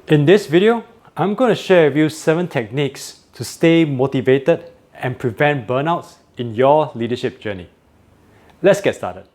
In this video, I'm going to share with you 7 techniques to stay motivated and prevent burnouts in your leadership journey. Let's get started.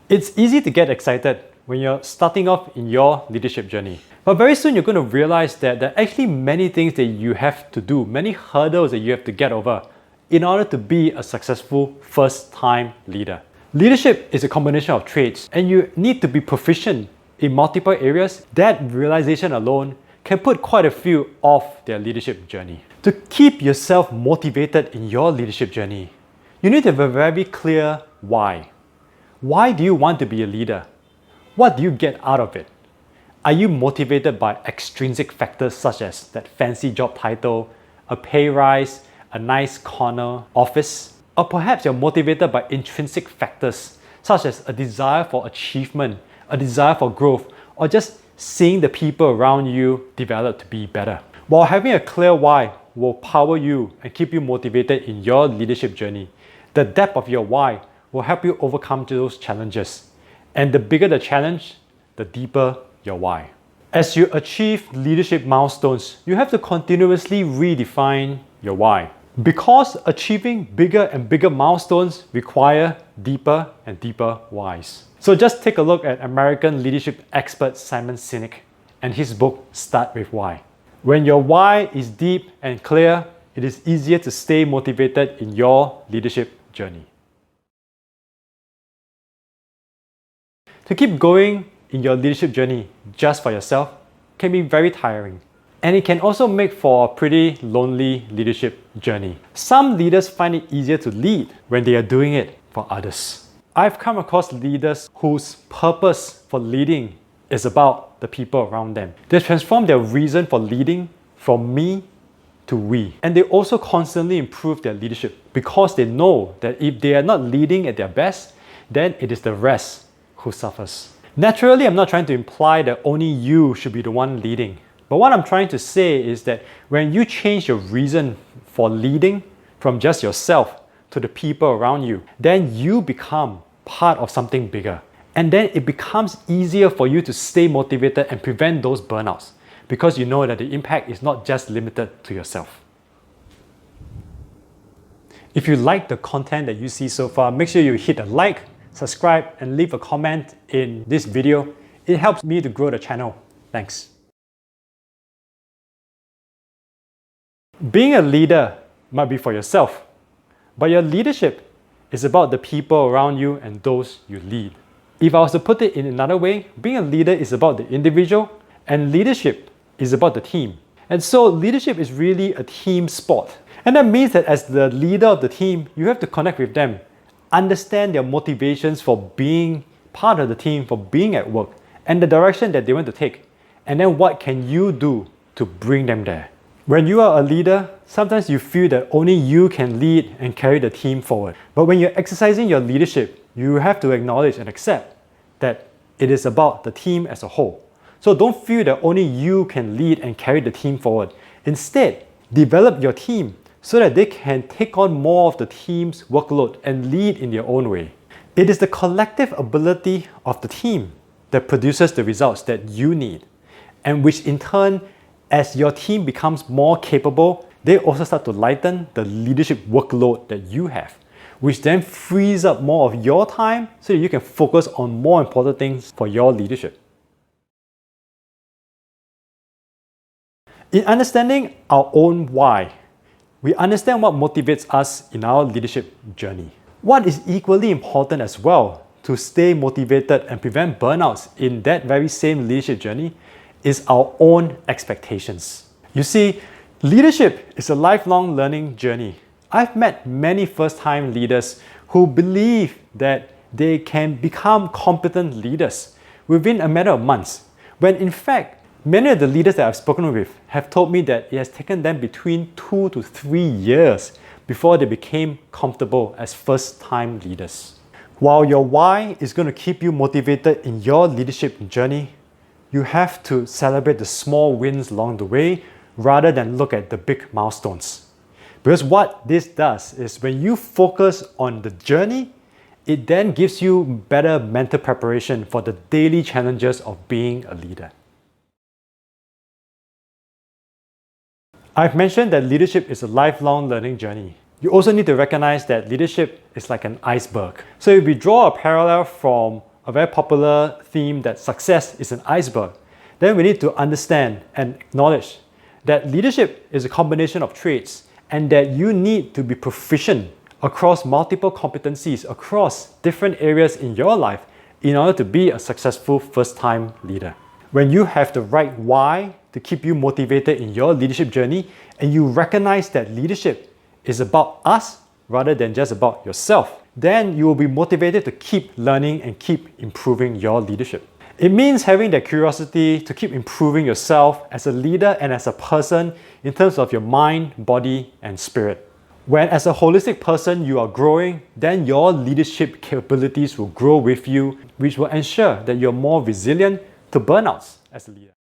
It's easy to get excited when you're starting off in your leadership journey. But very soon you're going to realize that there are actually many things that you have to do, many hurdles that you have to get over in order to be a successful first-time leader. Leadership is a combination of traits, and you need to be proficient in multiple areas. That realization alone can put quite a few off their leadership journey. To keep yourself motivated in your leadership journey, you need to have a very clear why. Why do you want to be a leader? What do you get out of it? Are you motivated by extrinsic factors such as that fancy job title, a pay rise, a nice corner office? Or perhaps you're motivated by intrinsic factors such as a desire for achievement, a desire for growth, or just seeing the people around you develop to be better. While having a clear why will power you and keep you motivated in your leadership journey, the depth of your why will help you overcome those challenges. And the bigger the challenge, the deeper your why. As you achieve leadership milestones, you have to continuously redefine your why. Because achieving bigger and bigger milestones require deeper and deeper whys. So just take a look at American leadership expert Simon Sinek and his book, Start With Why. When your why is deep and clear, it is easier to stay motivated in your leadership journey. To keep going in your leadership journey just for yourself can be very tiring, and it can also make for a pretty lonely leadership journey. Some leaders find it easier to lead when they are doing it for others. I've come across leaders whose purpose for leading is about the people around them. They transform their reason for leading from me to we. And they also constantly improve their leadership because they know that if they are not leading at their best, then it is the rest who suffers. Naturally, I'm not trying to imply that only you should be the one leading. But what I'm trying to say is that when you change your reason for leading from just yourself to the people around you, then you become part of something bigger. And then it becomes easier for you to stay motivated and prevent those burnouts because you know that the impact is not just limited to yourself. If you like the content that you see so far, make sure you hit a like, subscribe, and leave a comment in this video. It helps me to grow the channel. Thanks. Being a leader might be for yourself, but your leadership is about the people around you and those you lead. If I was to put it in another way, being a leader is about the individual and leadership is about the team. And so leadership is really a team sport. And that means that as the leader of the team, you have to connect with them, understand their motivations for being part of the team, for being at work, and the direction that they want to take. And then what can you do to bring them there? When you are a leader, sometimes you feel that only you can lead and carry the team forward. But when you're exercising your leadership, you have to acknowledge and accept that it is about the team as a whole. So don't feel that only you can lead and carry the team forward. Instead, develop your team so that they can take on more of the team's workload and lead in their own way. It is the collective ability of the team that produces the results that you need, and which in turn, as your team becomes more capable, they also start to lighten the leadership workload that you have, which then frees up more of your time so that you can focus on more important things for your leadership. In understanding our own why, we understand what motivates us in our leadership journey. What is equally important as well to stay motivated and prevent burnouts in that very same leadership journey is our own expectations. You see, leadership is a lifelong learning journey. I've met many first-time leaders who believe that they can become competent leaders within a matter of months, when in fact, many of the leaders that I've spoken with have told me that it has taken them between 2 to 3 years before they became comfortable as first-time leaders. While your why is going to keep you motivated in your leadership journey, you have to celebrate the small wins along the way rather than look at the big milestones. Because what this does is when you focus on the journey, it then gives you better mental preparation for the daily challenges of being a leader. I've mentioned that leadership is a lifelong learning journey. You also need to recognize that leadership is like an iceberg. So if we draw a parallel from a very popular theme that success is an iceberg, then we need to understand and acknowledge that leadership is a combination of traits and that you need to be proficient across multiple competencies across different areas in your life in order to be a successful first-time leader. When you have the right why to keep you motivated in your leadership journey and you recognize that leadership is about us rather than just about yourself, then you will be motivated to keep learning and keep improving your leadership. It means having that curiosity to keep improving yourself as a leader and as a person in terms of your mind, body, and spirit. When as a holistic person you are growing, then your leadership capabilities will grow with you, which will ensure that you're more resilient to burnouts as a leader.